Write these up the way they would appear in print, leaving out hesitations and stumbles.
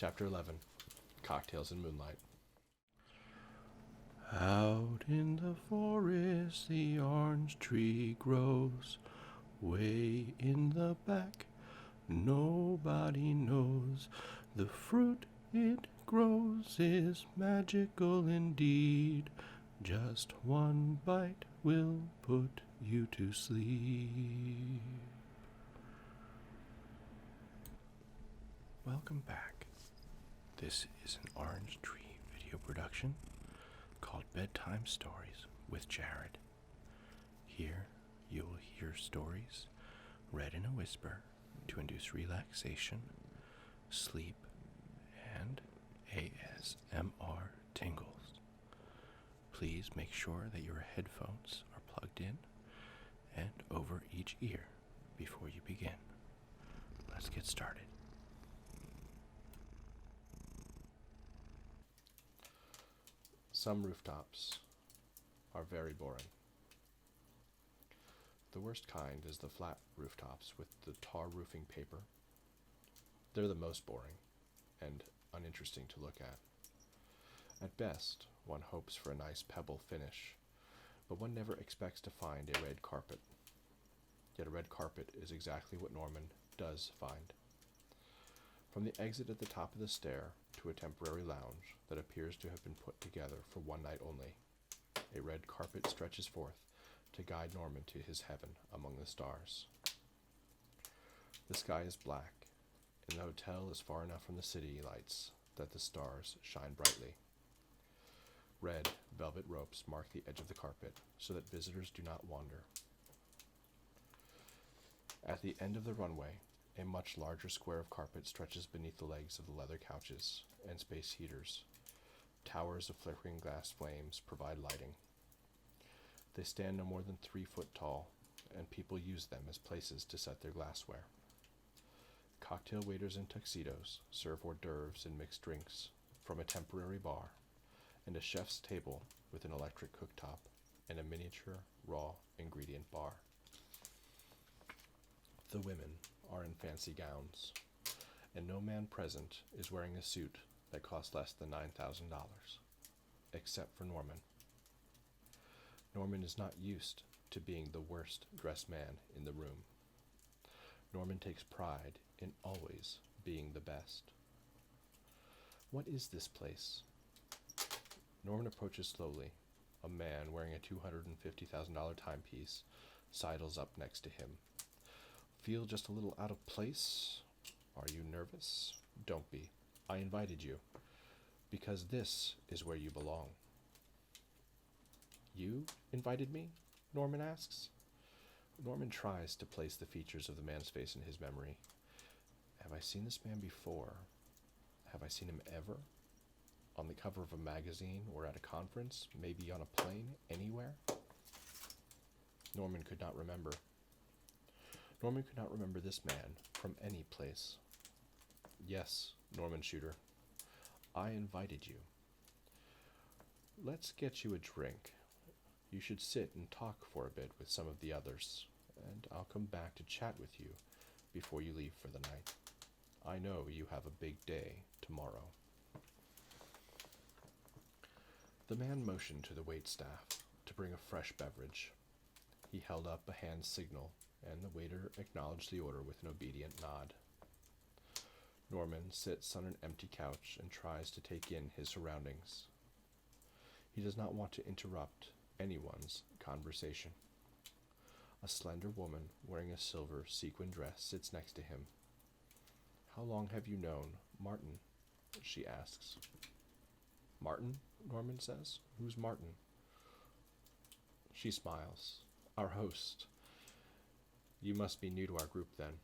Chapter 11, Cocktails and Moonlight. Out in the forest the orange tree grows, way in the back nobody knows. The fruit it grows is magical indeed. Just one bite will put you to sleep. Welcome back. This is an Orange Tree video production called Bedtime Stories with Jared. Here you will hear stories read in a whisper to induce relaxation, sleep, and ASMR tingles. Please make sure that your headphones are plugged in and over each ear before you begin. Let's get started. Some rooftops are very boring. The worst kind is the flat rooftops with the tar roofing paper. They're the most boring and uninteresting to look at. At best, one hopes for a nice pebble finish, but one never expects to find a red carpet. Yet a red carpet is exactly what Norman does find. From the exit at the top of the stair to a temporary lounge that appears to have been put together for one night only, a red carpet stretches forth to guide Norman to his heaven among the stars. The sky is black, and the hotel is far enough from the city lights that the stars shine brightly. Red velvet ropes mark the edge of the carpet so that visitors do not wander. At the end of the runway, a much larger square of carpet stretches beneath the legs of the leather couches and space heaters. Towers of flickering glass flames provide lighting. They stand no more than 3 foot tall, and people use them as places to set their glassware. Cocktail waiters in tuxedos serve hors d'oeuvres and mixed drinks from a temporary bar, and a chef's table with an electric cooktop and a miniature raw ingredient bar. The women are in fancy gowns, and no man present is wearing a suit that costs less than $9,000, except for Norman. Norman is not used to being the worst dressed man in the room. Norman takes pride in always being the best. What is this place? Norman approaches slowly. A man wearing a $250,000 timepiece sidles up next to him. Feel just a little out of place? Are you nervous? Don't be. I invited you, because this is where you belong. You invited me? Norman asks. Norman tries to place the features of the man's face in his memory. Have I seen this man before? Have I seen him ever? On the cover of a magazine or at a conference? Maybe on a plane? Anywhere? Norman could not remember. Norman could not remember this man from any place. Yes, Norman Shooter, I invited you. Let's get you a drink. You should sit and talk for a bit with some of the others, and I'll come back to chat with you before you leave for the night. I know you have a big day tomorrow. The man motioned to the waitstaff to bring a fresh beverage. He held up a hand signal, and the waiter acknowledged the order with an obedient nod. Norman sits on an empty couch and tries to take in his surroundings. He does not want to interrupt anyone's conversation. A slender woman wearing a silver sequin dress sits next to him. How long have you known Martin? She asks. Martin? Norman says. Who's Martin? She smiles. Our host. You must be new to our group then.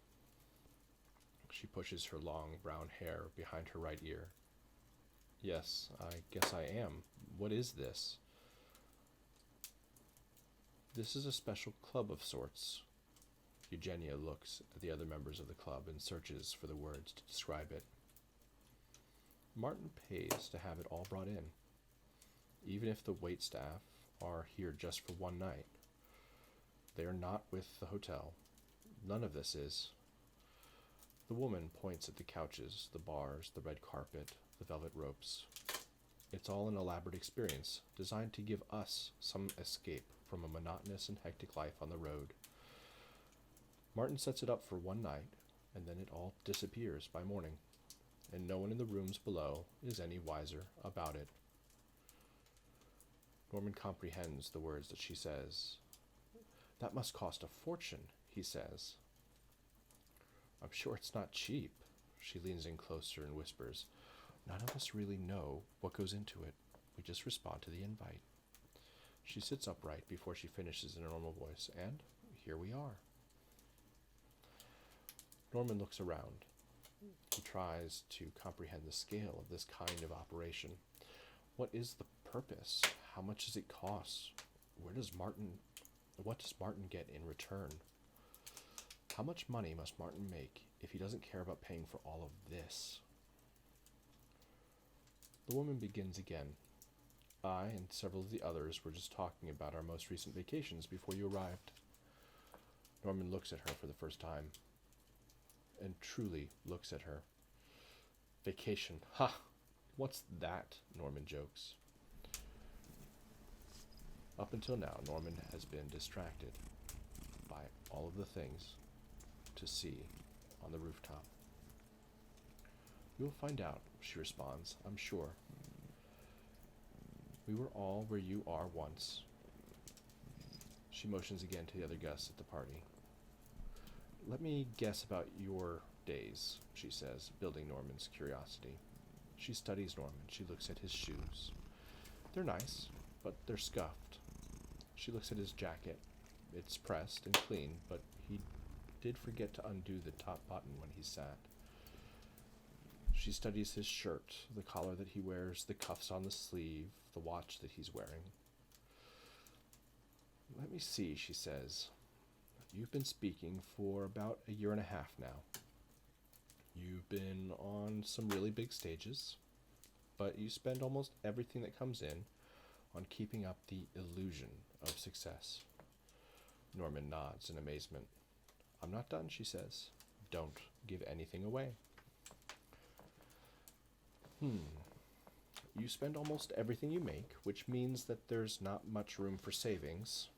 She pushes her long brown hair behind her right ear. Yes, I guess I am. What is this? This is a special club of sorts. Eugenia looks at the other members of the club and searches for the words to describe it. Martin pays to have it all brought in, even if the waitstaff are here just for one night. They are not with the hotel. None of this is. The woman points at the couches, the bars, the red carpet, the velvet ropes. It's all an elaborate experience designed to give us some escape from a monotonous and hectic life on the road. Martin sets it up for one night, and then it all disappears by morning, and no one in the rooms below is any wiser about it. Norman comprehends the words that she says. That must cost a fortune, he says. I'm sure it's not cheap. She leans in closer and whispers, None of us really know what goes into it. We just respond to the invite. She sits upright before she finishes in a normal voice, and here we are. Norman looks around. He tries to comprehend the scale of this kind of operation. What is the purpose? How much does it cost? What does Martin get in return? How much money must Martin make if he doesn't care about paying for all of this? The woman begins again. I and several of the others were just talking about our most recent vacations before you arrived. Norman looks at her for the first time, and truly looks at her. Vacation. Ha! What's that? Norman jokes. Up until now, Norman has been distracted by all of the things to see on the rooftop. You'll find out, she responds, I'm sure. We were all where you are once. She motions again to the other guests at the party. Let me guess about your days, she says, building Norman's curiosity. She studies Norman. She looks at his shoes. They're nice, but they're scuffed. She looks at his jacket. It's pressed and clean, but he did forget to undo the top button when he sat. She studies his shirt, the collar that he wears, the cuffs on the sleeve, the watch that he's wearing. Let me see, she says. You've been speaking for about a year and a half now. You've been on some really big stages, but you spend almost everything that comes in on keeping up the illusion of success. Norman nods in amazement. I'm not done, she says. Don't give anything away. You spend almost everything you make, which means that there's not much room for savings.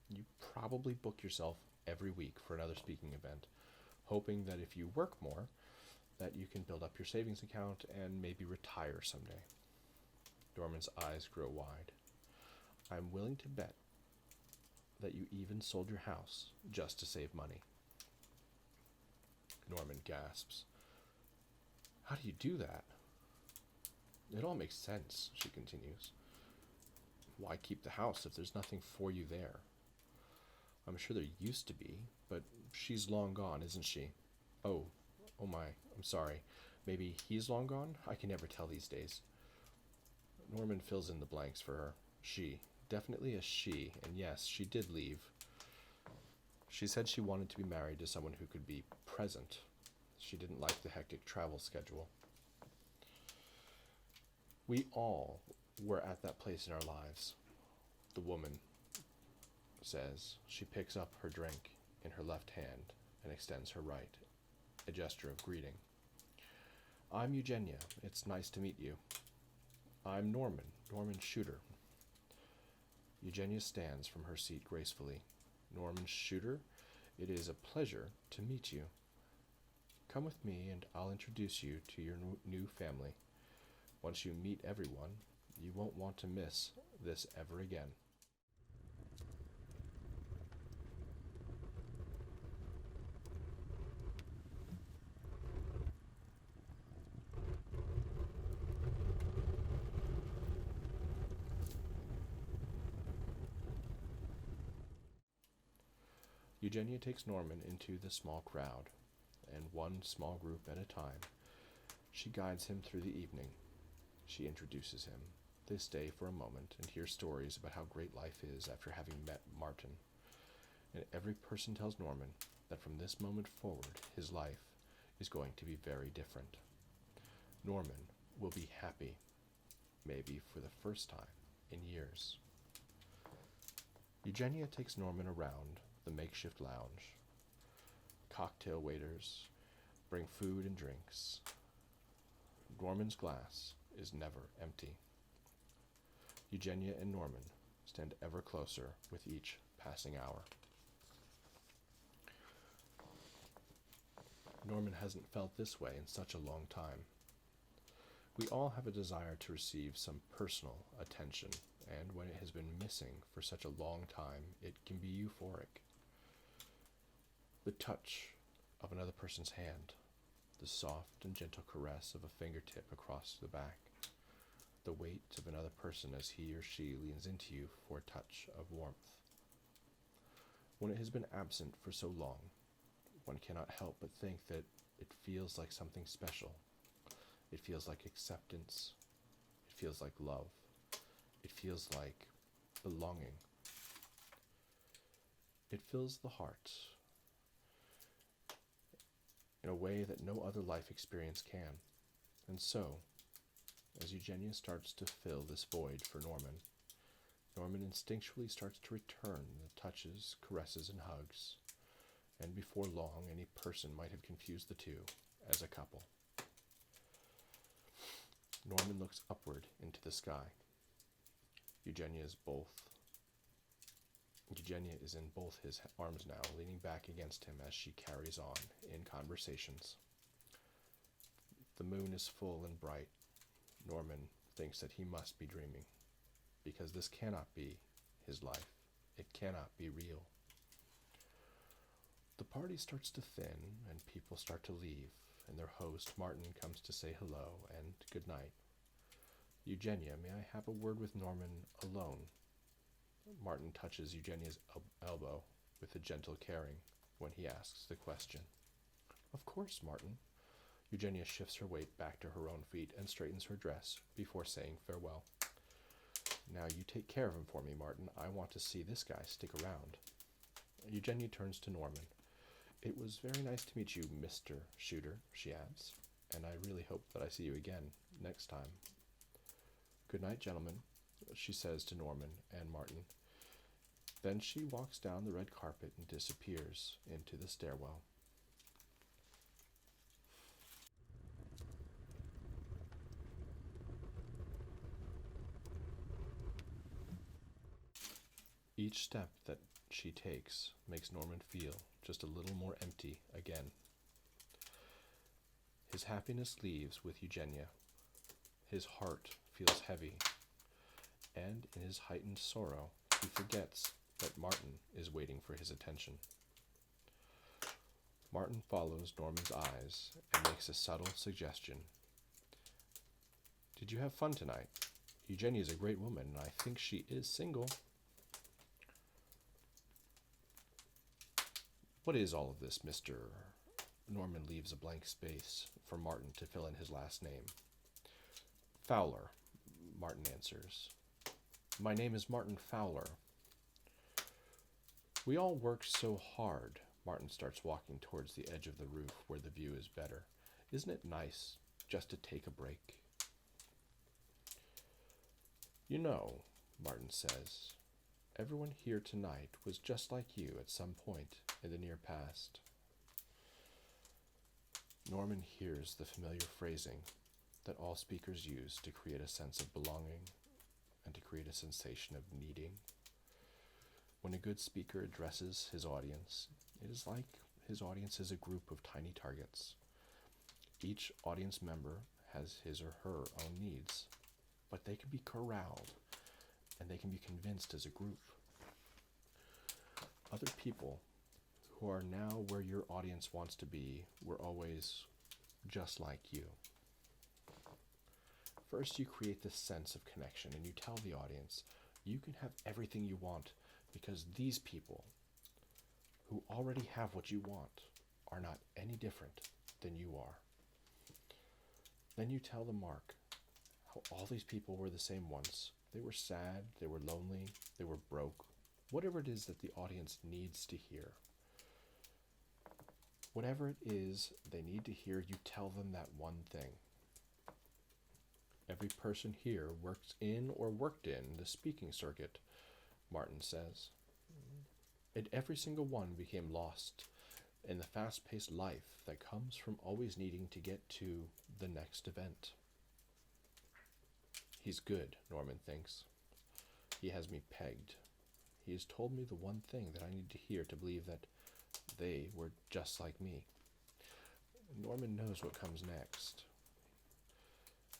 You probably book yourself every week for another speaking event, hoping that if you work more, that you can build up your savings account and maybe retire someday. Norman's eyes grow wide. I'm willing to bet that you even sold your house just to save money. Norman gasps. How do you do that? It all makes sense, she continues. Why keep the house if there's nothing for you there? I'm sure there used to be, but she's long gone, isn't she? Oh my, I'm sorry. Maybe he's long gone? I can never tell these days. Norman fills in the blanks for her. She. Definitely a she, and yes, she did leave. She said she wanted to be married to someone who could be present. She didn't like the hectic travel schedule. We all were at that place in our lives, the woman says. She picks up her drink in her left hand and extends her right, a gesture of greeting. I'm Eugenia. It's nice to meet you. I'm Norman Shooter. Eugenia stands from her seat gracefully. Norman Shooter, it is a pleasure to meet you. Come with me and I'll introduce you to your new family. Once you meet everyone, you won't want to miss this ever again. Eugenia takes Norman into the small crowd, and one small group at a time. She guides him through the evening. She introduces him. They stay for a moment and hear stories about how great life is after having met Martin. And every person tells Norman that from this moment forward, his life is going to be very different. Norman will be happy, maybe for the first time in years. Eugenia takes Norman around the makeshift lounge. Cocktail waiters bring food and drinks. Norman's glass is never empty. Eugenia and Norman stand ever closer with each passing hour. Norman hasn't felt this way in such a long time. We all have a desire to receive some personal attention, and when it has been missing for such a long time, it can be euphoric. The touch of another person's hand, the soft and gentle caress of a fingertip across the back, the weight of another person as he or she leans into you for a touch of warmth. When it has been absent for so long, one cannot help but think that it feels like something special. It feels like acceptance. It feels like love. It feels like belonging. It fills the heart in a way that no other life experience can. And so, as Eugenia starts to fill this void for Norman, Norman instinctually starts to return the touches, caresses, and hugs, and before long any person might have confused the two as a couple. Norman looks upward into the sky. Eugenia is in both his arms now, leaning back against him as she carries on in conversations. The moon is full and bright. Norman thinks that he must be dreaming, because this cannot be his life. It cannot be real. The party starts to thin, and people start to leave, and their host, Martin, comes to say hello and good night. Eugenia, may I have a word with Norman alone? Martin touches Eugenia's elbow with a gentle caring when he asks the question. Of course, Martin. Eugenia shifts her weight back to her own feet and straightens her dress before saying farewell. Now you take care of him for me, Martin. I want to see this guy stick around. Eugenia turns to Norman. It was very nice to meet you, Mr. Shooter, she adds, and I really hope that I see you again next time. Good night, gentlemen, she says to Norman and Martin. Then she walks down the red carpet and disappears into the stairwell. Each step that she takes makes Norman feel just a little more empty again. His happiness leaves with Eugenia. His heart feels heavy, and in his heightened sorrow, he forgets that Martin is waiting for his attention. Martin follows Norman's eyes and makes a subtle suggestion. Did you have fun tonight? Eugenia is a great woman, and I think she is single. What is all of this, Mr. Norman leaves a blank space for Martin to fill in his last name. Fowler, Martin answers. My name is Martin Fowler. We all work so hard. Martin starts walking towards the edge of the roof where the view is better. Isn't it nice just to take a break? You know, Martin says, everyone here tonight was just like you at some point in the near past. Norman hears the familiar phrasing that all speakers use to create a sense of belonging and to create a sensation of needing. When a good speaker addresses his audience, it is like his audience is a group of tiny targets. Each audience member has his or her own needs, but they can be corralled and they can be convinced as a group. Other people who are now where your audience wants to be were always just like you. First, you create this sense of connection and you tell the audience, you can have everything you want because these people who already have what you want are not any different than you are. Then you tell the mark how all these people were the same once. They were sad, they were lonely, they were broke, whatever it is that the audience needs to hear. Whatever it is they need to hear, you tell them that one thing. Every person here works in or worked in the speaking circuit, Martin says. And every single one became lost and the fast-paced life that comes from always needing to get to the next event. He's good, Norman thinks. He has me pegged. He has told me the one thing that I need to hear to believe that they were just like me. Norman knows what comes next.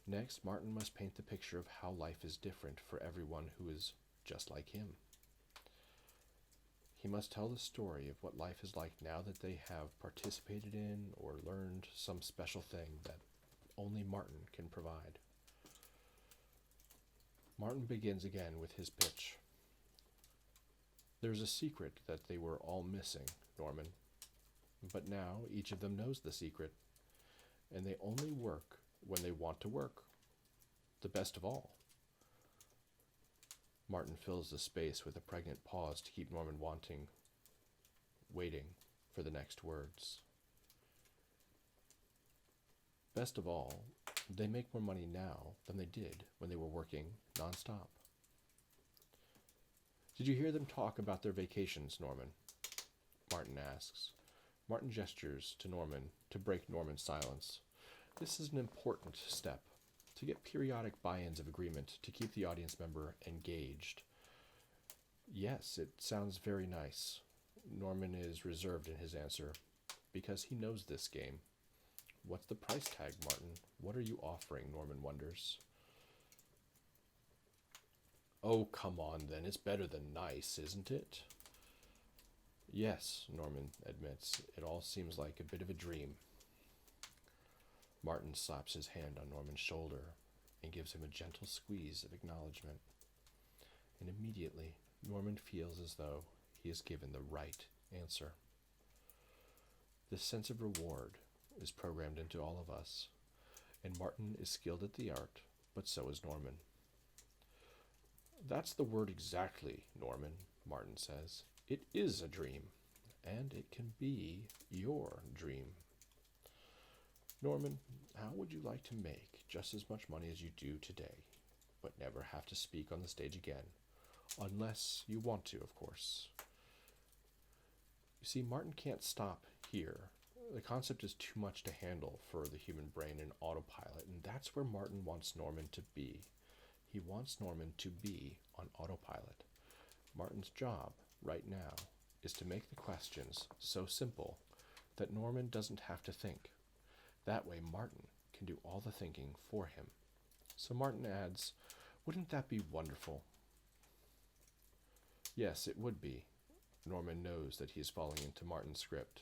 Next, Martin must paint the picture of how life is different for everyone who is just like him. He must tell the story of what life is like now that they have participated in or learned some special thing that only Martin can provide. Martin begins again with his pitch. There's a secret that they were all missing, Norman. But now each of them knows the secret, and they only work when they want to work. The best of all. Martin fills the space with a pregnant pause to keep Norman waiting for the next words. Best of all, they make more money now than they did when they were working nonstop. Did you hear them talk about their vacations, Norman? Martin asks. Martin gestures to Norman to break Norman's silence. This is an important step, to get periodic buy-ins of agreement to keep the audience member engaged. Yes, it sounds very nice. Norman is reserved in his answer, because he knows this game. What's the price tag, Martin? What are you offering, Norman wonders. Oh, come on then, it's better than nice, isn't it? Yes, Norman admits, it all seems like a bit of a dream. Martin slaps his hand on Norman's shoulder and gives him a gentle squeeze of acknowledgement. And immediately, Norman feels as though he is given the right answer. This sense of reward is programmed into all of us, and Martin is skilled at the art, but so is Norman. That's the word exactly, Norman, Martin says. It is a dream, and it can be your dream. Norman, how would you like to make just as much money as you do today, but never have to speak on the stage again? Unless you want to, of course. You see, Martin can't stop here. The concept is too much to handle for the human brain in autopilot, and that's where Martin wants Norman to be. He wants Norman to be on autopilot. Martin's job, right now, is to make the questions so simple that Norman doesn't have to think. That way Martin can do all the thinking for him. So Martin adds, wouldn't that be wonderful? Yes, it would be. Norman knows that he is falling into Martin's script.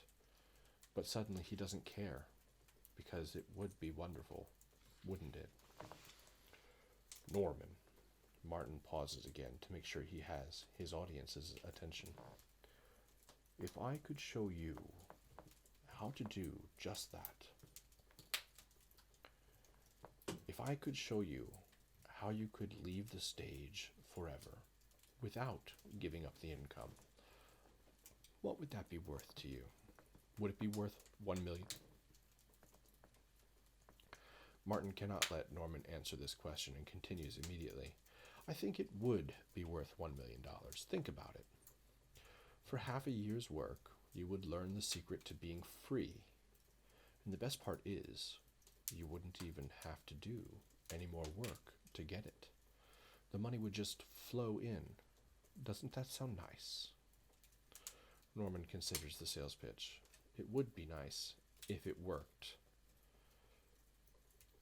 But suddenly he doesn't care, because it would be wonderful, wouldn't it? Norman. Martin pauses again to make sure he has his audience's attention. If I could show you how to do just that, if I could show you how you could leave the stage forever without giving up the income, what would that be worth to you? Would it be worth $1 million? Martin cannot let Norman answer this question and continues immediately. I think it would be worth $1 million. Think about it. For half a year's work, you would learn the secret to being free. And the best part is, you wouldn't even have to do any more work to get it. The money would just flow in. Doesn't that sound nice? Norman considers the sales pitch. It would be nice if it worked.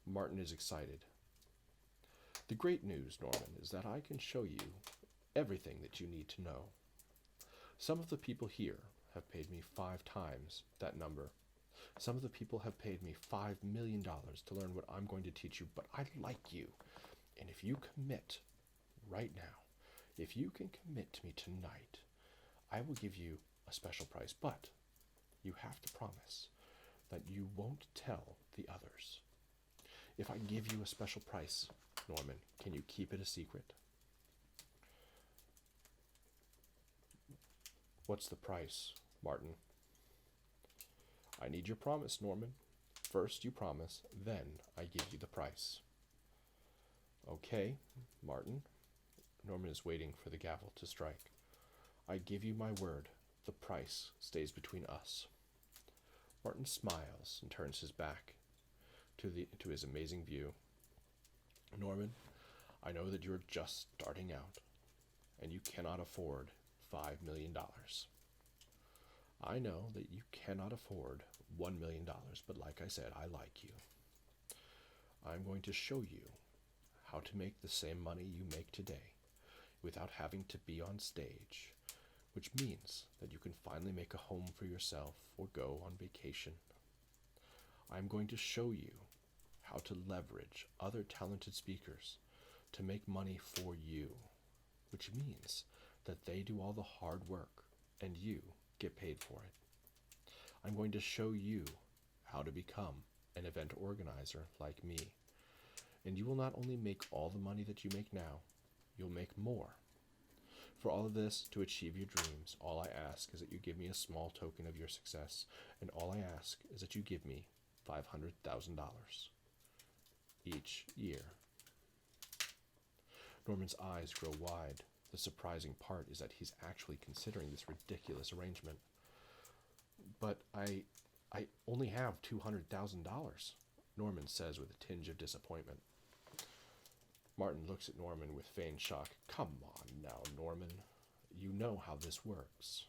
Martin is excited. The great news, Norman, is that I can show you everything that you need to know. Some of the people here have paid me 5 times that number. Some of the people have paid me $5 million to learn what I'm going to teach you, but I like you. And if you commit right now, if you can commit to me tonight, I will give you a special price, but you have to promise that you won't tell the others. If I give you a special price, Norman, can you keep it a secret? What's the price, Martin? I need your promise, Norman. First you promise, then I give you the price. Okay, Martin. Norman is waiting for the gavel to strike. I give you my word. The price stays between us. Martin smiles and turns his back to his amazing view. Norman, I know that you're just starting out, and you cannot afford $5 million. I know that you cannot afford $1 million, but like I said, I like you. I'm going to show you how to make the same money you make today without having to be on stage, which means that you can finally make a home for yourself or go on vacation. I'm going to show you how to leverage other talented speakers to make money for you, which means that they do all the hard work and you get paid for it. I'm going to show you how to become an event organizer like me. And you will not only make all the money that you make now, you'll make more. For all of this to achieve your dreams, all I ask is that you give me a small token of your success, and all I ask is that you give me $500,000 each year. Norman's eyes grow wide. The surprising part is that he's actually considering this ridiculous arrangement. But I only have $200,000, Norman says with a tinge of disappointment. Martin looks at Norman with feigned shock. Come on now, Norman. You know how this works.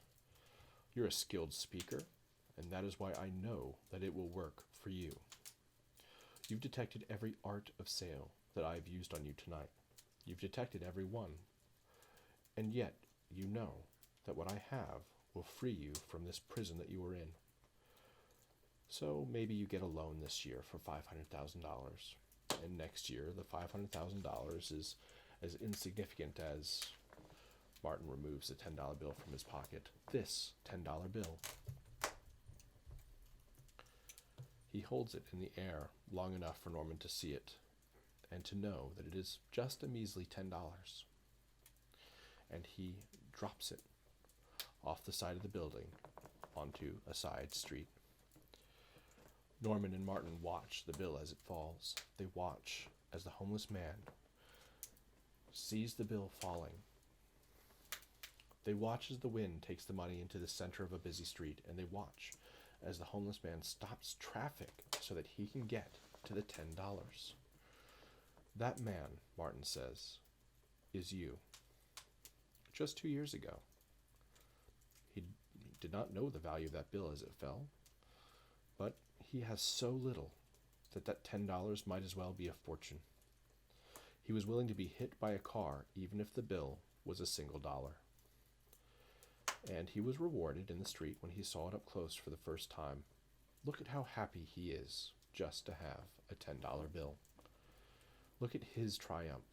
You're a skilled speaker, and that is why I know that it will work for you. You've detected every art of sale that I've used on you tonight. You've detected every one. And yet, you know that what I have will free you from this prison that you are in. So maybe you get a loan this year for $500,000. And next year, the $500,000 is as insignificant as Martin removes the $10 bill from his pocket. This $10 bill. He holds it in the air long enough for Norman to see it and to know that it is just a measly $10. And he drops it off the side of the building onto a side street. Norman and Martin watch the bill as it falls. They watch as the homeless man sees the bill falling. They watch as the wind takes the money into the center of a busy street, and they watch as the homeless man stops traffic so that he can get to the $10. That man, Martin says, is you. Just 2 years ago, he did not know the value of that bill as it fell, but he has so little that that $10 might as well be a fortune. He was willing to be hit by a car even if the bill was a single dollar. And he was rewarded in the street when he saw it up close for the first time. Look at how happy he is just to have a $10 bill. Look at his triumph.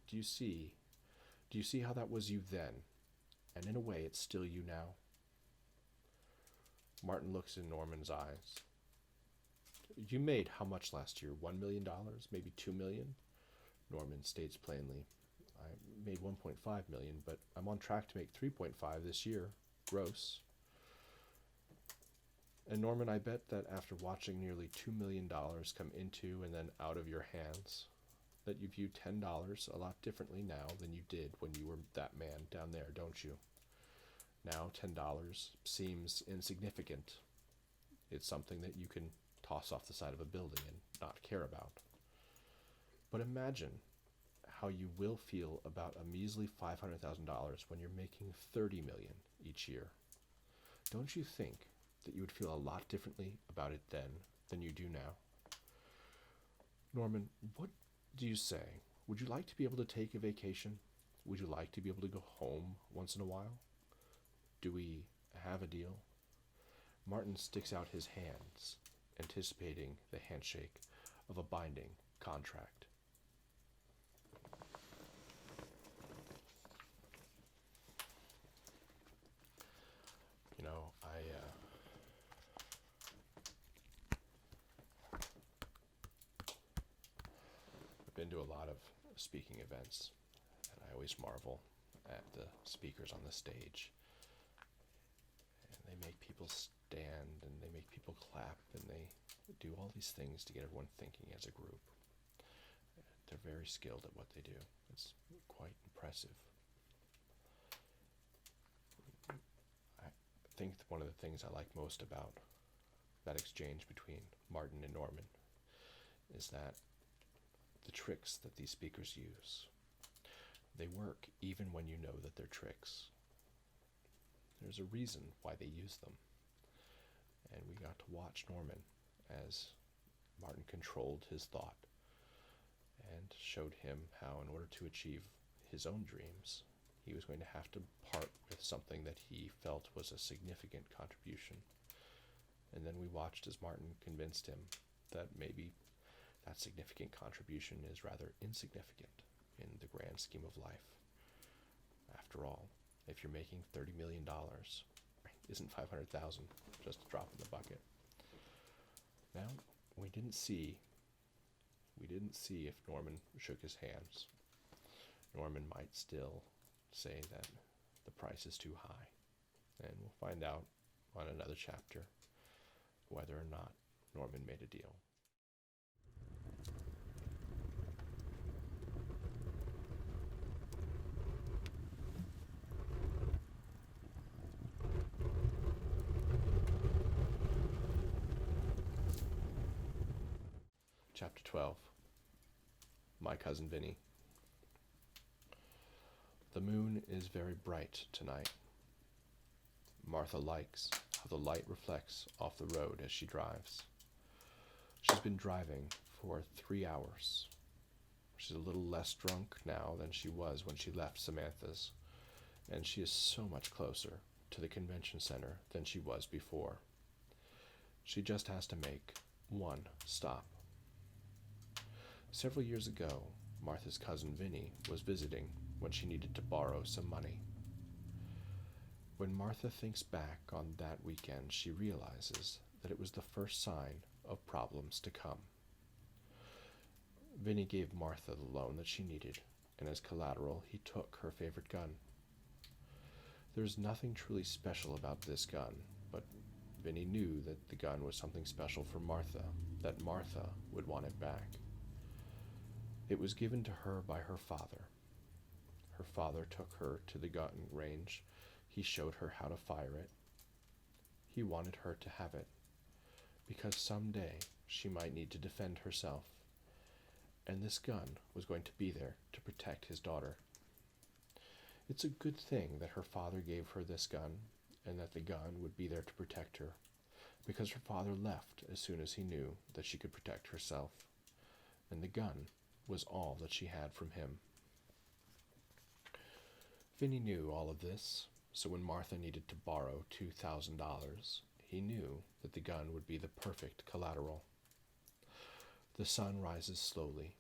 Do you see how that was you then? And in a way, it's still you now. Martin looks in Norman's eyes. You made how much last year? $1 million? Maybe $2 million? Norman states plainly. I made $1.5 million, but I'm on track to make $3.5 this year, gross. And Norman, I bet that after watching nearly $2 million come into and then out of your hands, that you view $10 a lot differently now than you did when you were that man down there, don't you? Now $10 seems insignificant. It's something that you can toss off the side of a building and not care about. But imagine how you will feel about a measly $500,000 when you're making $30 million each year. Don't you think that you would feel a lot differently about it then than you do now? Norman, what do you say? Would you like to be able to take a vacation? Would you like to be able to go home once in a while? Do we have a deal? Martin sticks out his hands, anticipating the handshake of a binding contract. You know, I've been to a lot of speaking events, and I always marvel at the speakers on the stage. And they make people stand, and they make people clap, and they do all these things to get everyone thinking as a group. They're very skilled at what they do. It's quite impressive. I think one of the things I like most about that exchange between Martin and Norman is that the tricks that these speakers use, they work even when you know that they're tricks. There's a reason why they use them. And we got to watch Norman as Martin controlled his thought and showed him how, in order to achieve his own dreams, he was going to have to part with something that he felt was a significant contribution. And then we watched as Martin convinced him that maybe that significant contribution is rather insignificant in the grand scheme of life. After all, if you're making $30 million, isn't $500,000 just a drop in the bucket? Now, we didn't see if Norman shook his hands. Norman might still say that the price is too high, and we'll find out on another chapter whether or not Norman made a deal. Chapter 12. My Cousin Vinny. The moon is very bright tonight. Martha likes how the light reflects off the road as she drives. She's been driving for 3 hours. She's a little less drunk now than she was when she left Samantha's, and she is so much closer to the convention center than she was before. She just has to make one stop. Several years ago, Martha's cousin Vinny was visiting when she needed to borrow some money. When Martha thinks back on that weekend, she realizes that it was the first sign of problems to come. Vinny gave Martha the loan that she needed, and as collateral, he took her favorite gun. There's nothing truly special about this gun, but Vinny knew that the gun was something special for Martha, that Martha would want it back. It was given to her by her father. Her father took her to the gun range. He showed her how to fire it. He wanted her to have it, because someday she might need to defend herself, and this gun was going to be there to protect his daughter. It's a good thing that her father gave her this gun, and that the gun would be there to protect her, because her father left as soon as he knew that she could protect herself, and the gun was all that she had from him. Vinny knew all of this, so when Martha needed to borrow $2,000, he knew that the gun would be the perfect collateral. The sun rises slowly,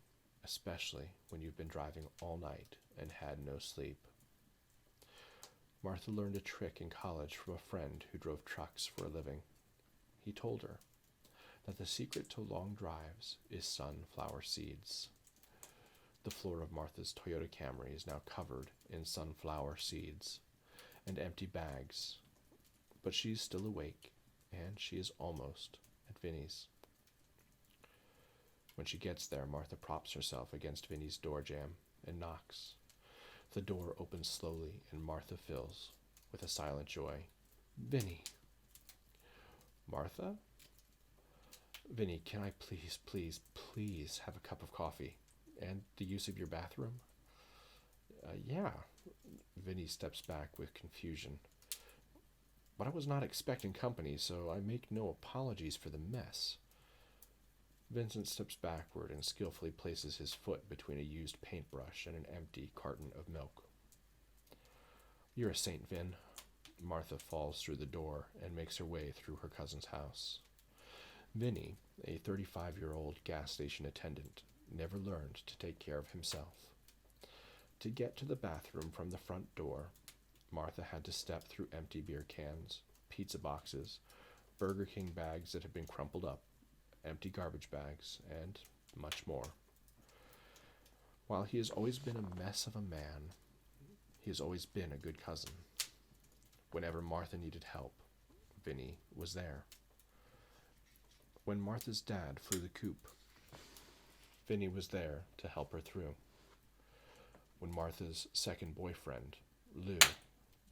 especially when you've been driving all night and had no sleep. Martha learned a trick in college from a friend who drove trucks for a living. He told her that the secret to long drives is sunflower seeds. The floor of Martha's Toyota Camry is now covered in sunflower seeds and empty bags, but she's still awake, and she is almost at Vinny's. When she gets there, Martha props herself against Vinny's door jamb and knocks. The door opens slowly, and Martha fills with a silent joy. Vinny. Martha? Vinny, can I please have a cup of coffee? And the use of your bathroom? Yeah. Vinny steps back with confusion. But I was not expecting company, so I make no apologies for the mess. Vincent steps backward and skillfully places his foot between a used paintbrush and an empty carton of milk. You're a saint, Vin. Martha falls through the door and makes her way through her cousin's house. Vinny, a 35-year-old gas station attendant, never learned to take care of himself. To get to the bathroom from the front door, Martha had to step through empty beer cans, pizza boxes, Burger King bags that had been crumpled up, empty garbage bags, and much more. While he has always been a mess of a man, he has always been a good cousin. Whenever Martha needed help, Vinny was there. When Martha's dad flew the coop, Vinny was there to help her through. When Martha's second boyfriend, Lou,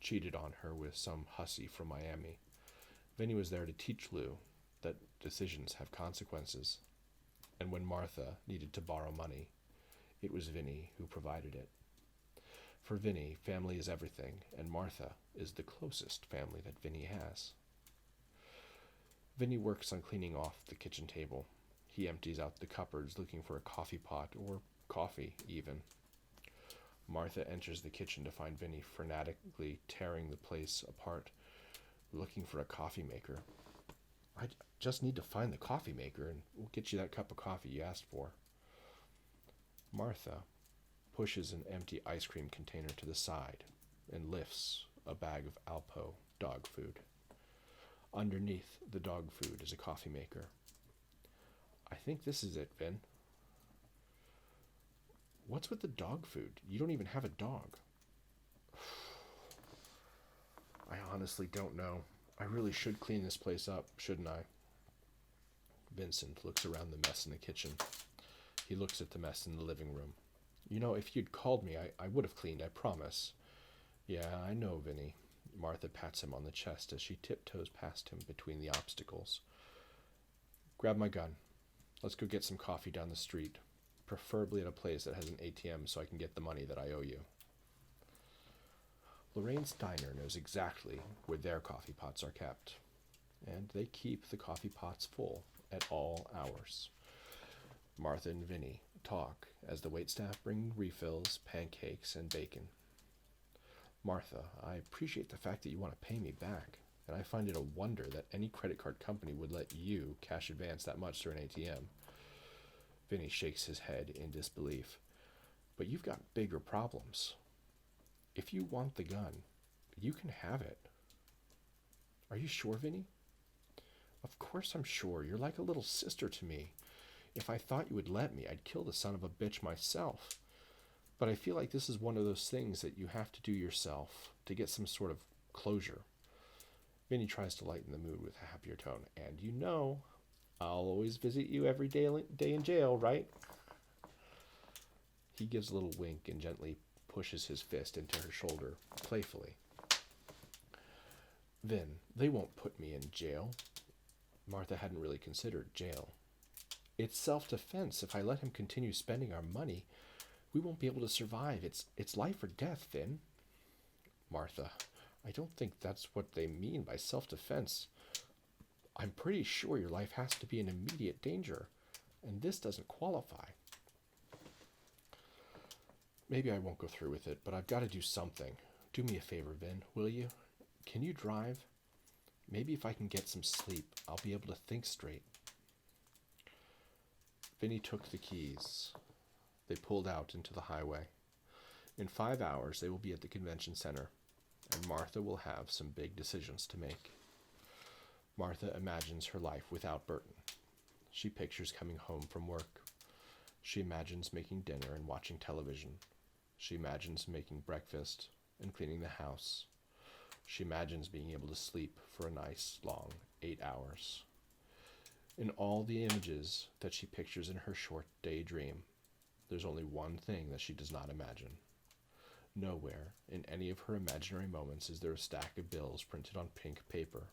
cheated on her with some hussy from Miami, Vinny was there to teach Lou that decisions have consequences, and when Martha needed to borrow money, it was Vinny who provided it. For Vinny, family is everything, and Martha is the closest family that Vinny has. Vinny works on cleaning off the kitchen table. He empties out the cupboards looking for a coffee pot, or coffee, even. Martha enters the kitchen to find Vinny frenetically tearing the place apart, looking for a coffee maker. I just need to find the coffee maker, and we'll get you that cup of coffee you asked for. Martha pushes an empty ice cream container to the side and lifts a bag of Alpo dog food. Underneath the dog food is a coffee maker. I think this is it, Vin. What's with the dog food? You don't even have a dog. I honestly don't know. I really should clean this place up, shouldn't I? Vincent looks around the mess in the kitchen. He looks at the mess in the living room. You know, if you'd called me, I would have cleaned, I promise. Yeah, I know, Vinny. Martha pats him on the chest as she tiptoes past him between the obstacles. Grab my gun. Let's go get some coffee down the street, preferably at a place that has an ATM so I can get the money that I owe you. Lorraine's diner knows exactly where their coffee pots are kept, and they keep the coffee pots full at all hours. Martha and Vinny talk as the waitstaff bring refills, pancakes, and bacon. Martha, I appreciate the fact that you want to pay me back, and I find it a wonder that any credit card company would let you cash advance that much through an ATM. Vinny shakes his head in disbelief. But you've got bigger problems. If you want the gun, you can have it. Are you sure, Vinny? Of course I'm sure. You're like a little sister to me. If I thought you would let me, I'd kill the son of a bitch myself. But I feel like this is one of those things that you have to do yourself to get some sort of closure. Vinny tries to lighten the mood with a happier tone. And you know, I'll always visit you every day in jail, right? He gives a little wink and gently pushes his fist into her shoulder, playfully. Vin, they won't put me in jail. Martha hadn't really considered jail. It's self-defense. If I let him continue spending our money, we won't be able to survive. It's life or death, Vin. Martha, I don't think that's what they mean by self-defense. I'm pretty sure your life has to be in immediate danger, and this doesn't qualify. Maybe I won't go through with it, but I've got to do something. Do me a favor, Vin, will you? Can you drive? Maybe if I can get some sleep, I'll be able to think straight. Vinny took the keys. They pulled out into the highway. In 5 hours, they will be at the convention center, and Martha will have some big decisions to make. Martha imagines her life without Burton. She pictures coming home from work. She imagines making dinner and watching television. She imagines making breakfast and cleaning the house. She imagines being able to sleep for a nice, long 8 hours. In all the images that she pictures in her short daydream, there's only one thing that she does not imagine. Nowhere in any of her imaginary moments is there a stack of bills printed on pink paper.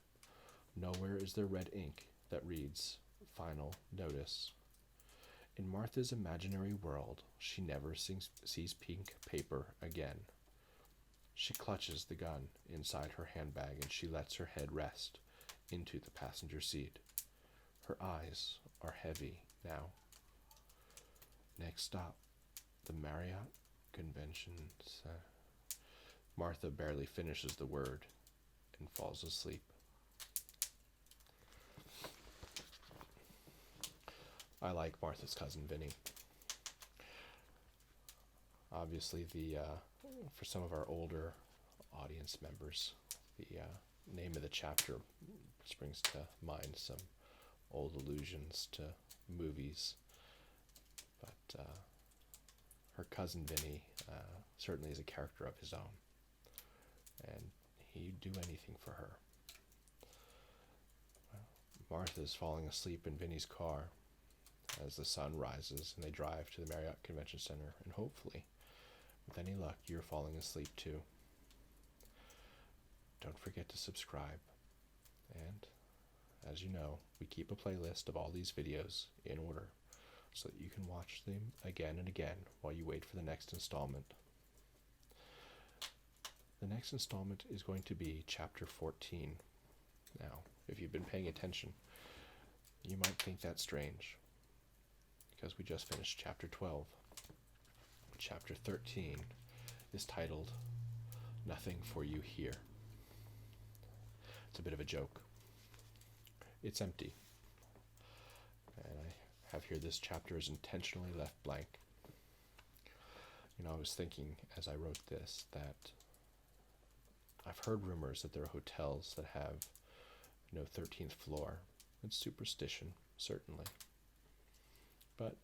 Nowhere is there red ink that reads, "Final Notice." In Martha's imaginary world, she never sees pink paper again. She clutches the gun inside her handbag and she lets her head rest into the passenger seat. Her eyes are heavy now. Next stop, the Marriott Convention Center. Martha barely finishes the word and falls asleep. I like Martha's cousin Vinny. Obviously, for some of our older audience members, the name of the chapter springs to mind some old allusions to movies. But her cousin Vinny certainly is a character of his own, and he'd do anything for her. Martha's falling asleep in Vinny's car as the sun rises and they drive to the Marriott Convention Center, and hopefully, with any luck, you're falling asleep too. Don't forget to subscribe, and as you know, we keep a playlist of all these videos in order so that you can watch them again and again while you wait for the next installment. The next installment is going to be Chapter 14. Now, if you've been paying attention, you might think that's strange, because we just finished Chapter 12. Chapter 13 is titled Nothing for You Here. It's a bit of a joke. It's empty. And I have here this chapter is intentionally left blank. I was thinking as I wrote this that I've heard rumors that there are hotels that have no 13th floor. It's superstition, certainly. But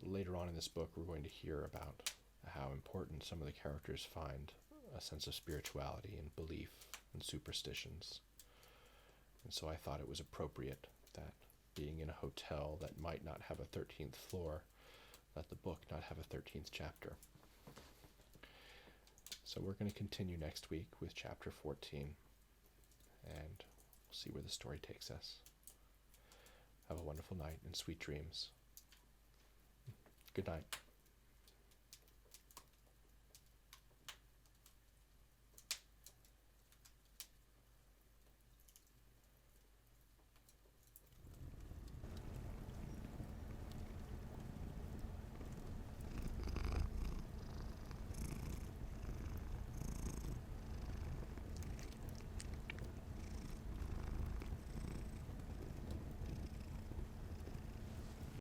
later on in this book, we're going to hear about how important some of the characters find a sense of spirituality and belief and superstitions. And so I thought it was appropriate that being in a hotel that might not have a 13th floor, let the book not have a 13th chapter. So we're going to continue next week with Chapter 14, and we'll see where the story takes us. Have a wonderful night and sweet dreams. Good night.